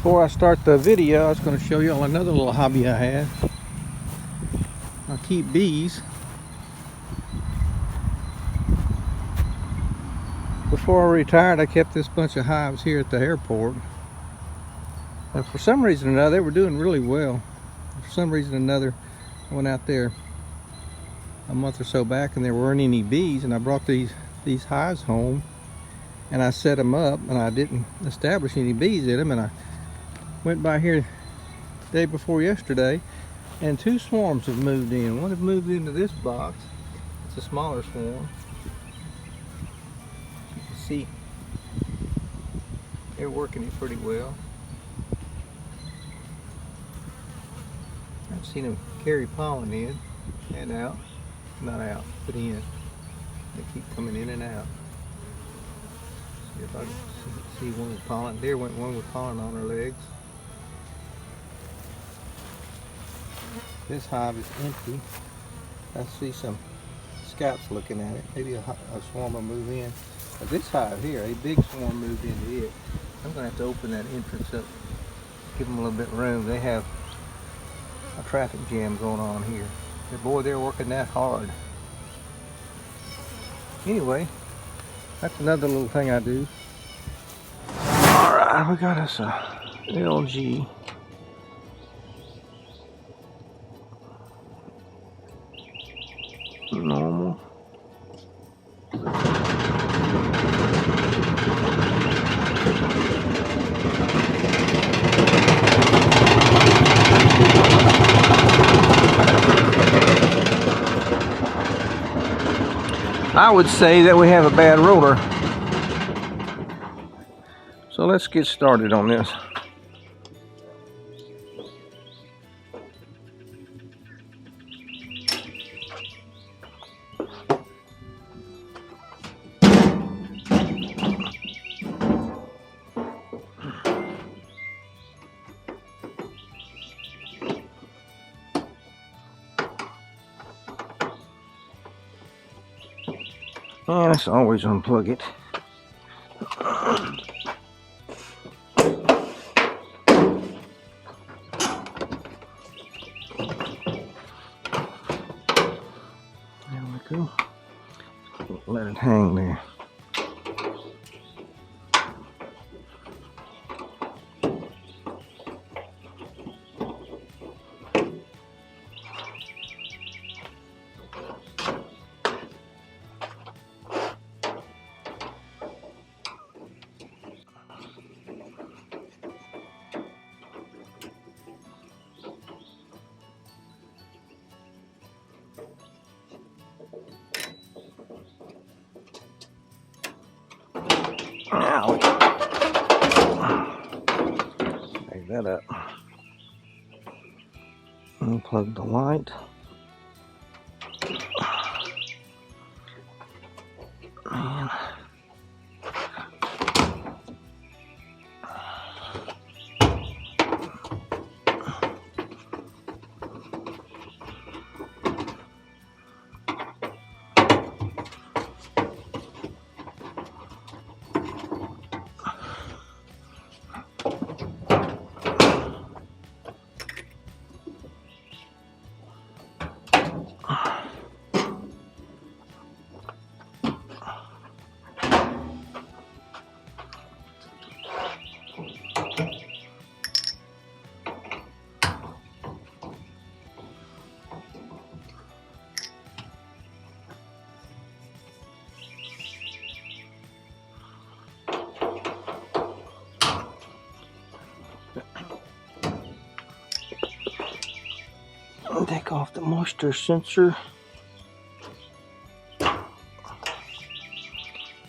Before I start the video, I was going to show you all another little hobby I have. I keep bees. Before I retired, I kept this bunch of hives here at the airport. And for some reason or another, they were doing really well. For some reason or another, I went out there a month or so back and there weren't any bees, and I brought these hives home and I set them up, and I didn't establish any bees in them, and I went by here the day before yesterday and 2 swarms have moved in. One have moved into this box. It's a smaller swarm. You can see they're working it pretty well. I've seen them carry pollen in and out. Not out, but in. They keep coming in and out. See if I can see one with pollen. There went one with pollen on her legs. This hive is empty. I see some scouts looking at it. Maybe a swarm will move in. But this hive here, a big swarm moved into it. I'm going to have to open that entrance up, give them a little bit of room. They have a traffic jam going on here. But boy, they're working that hard. Anyway, that's another little thing I do. Alright, we got us a LG. Normal. I would say that we have a bad roller. So let's get started on this. And let's always unplug it. There we go. Let it hang there. Ow. Take that up. Unplug the light. And take off the moisture sensor.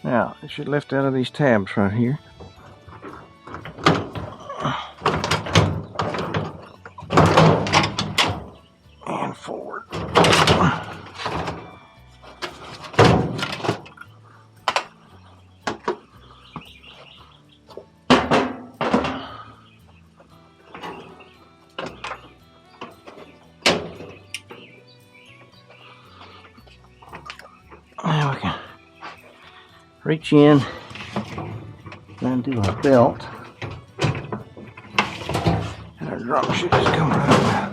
Now, it should lift out of these tabs right here. And forward. Now we can reach in and undo our belt. drop should just come right out.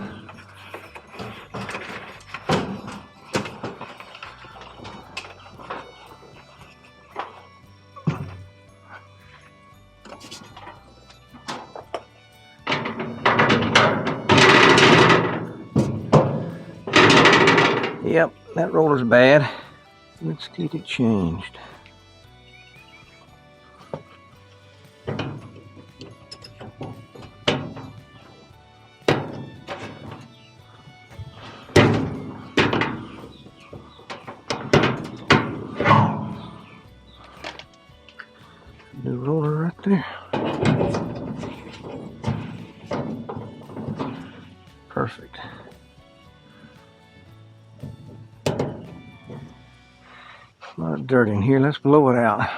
Yep, that roller's bad. Let's get it changed. New roller right there. Perfect. A lot of dirt in here. Let's blow it out.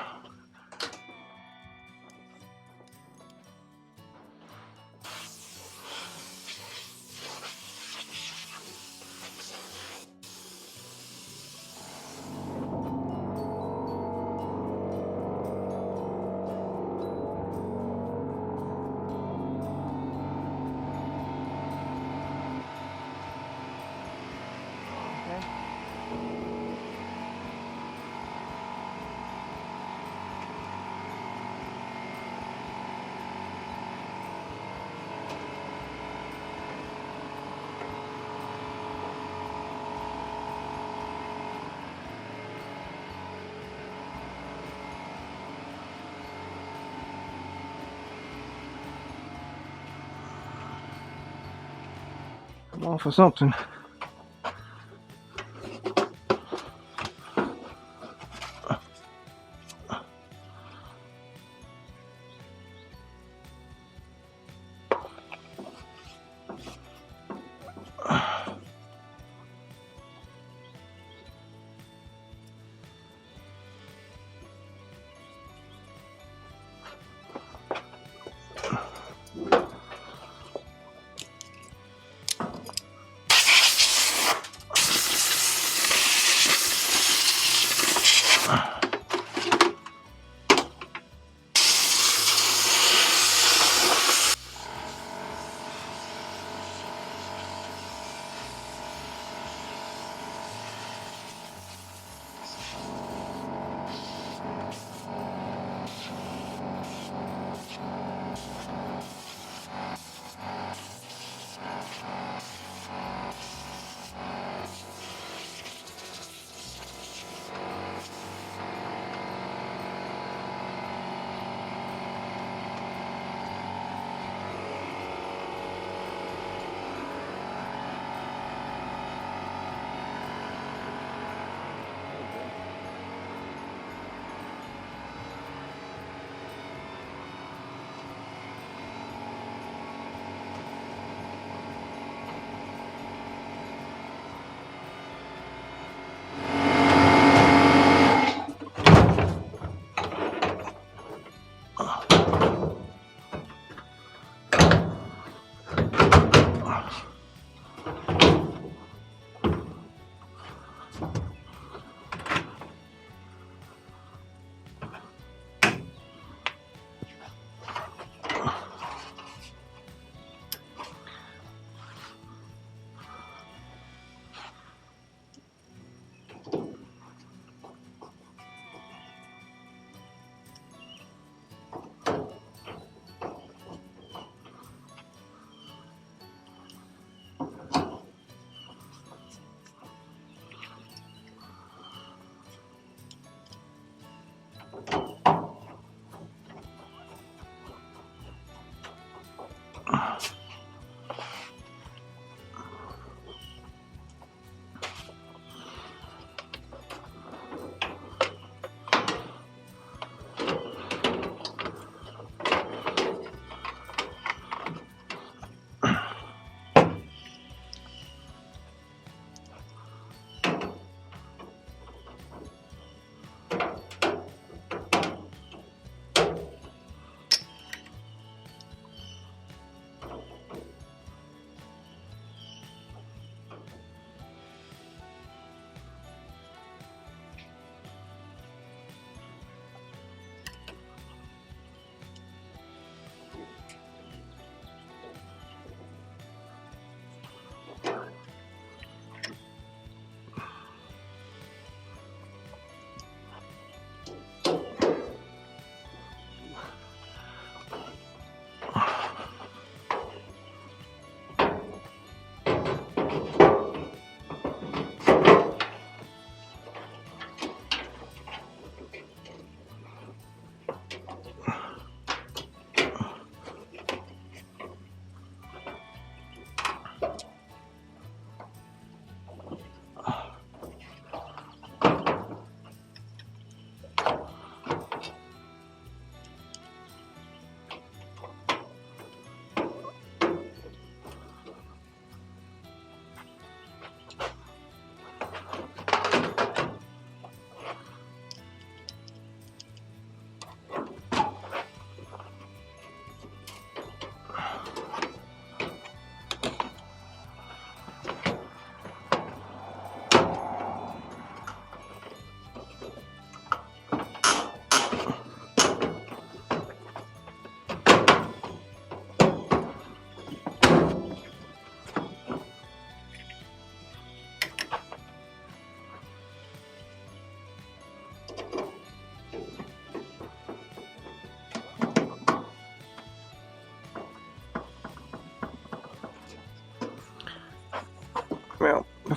Come on for something.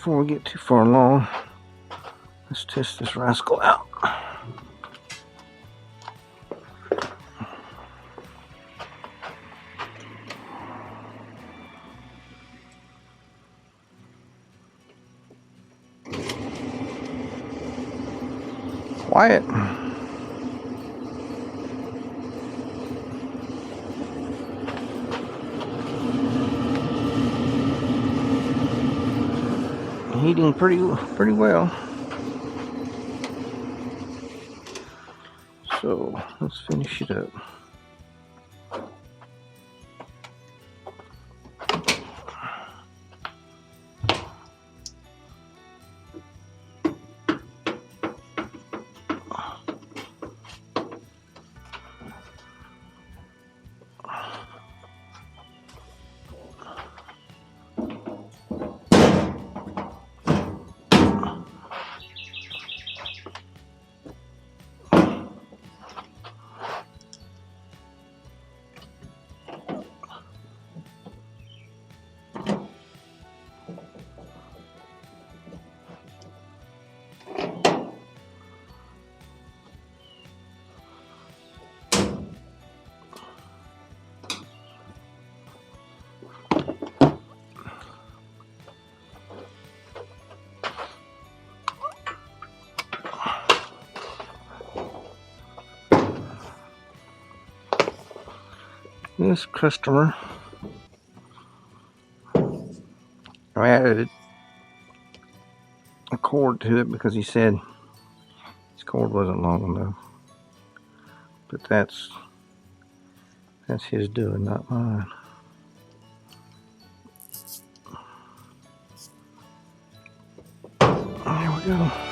before we get too far along, let's test this rascal out. Quiet. Heating pretty well. So let's finish it up. This customer, I added a cord to it because he said his cord wasn't long enough. But that's his doing, not mine. There we go.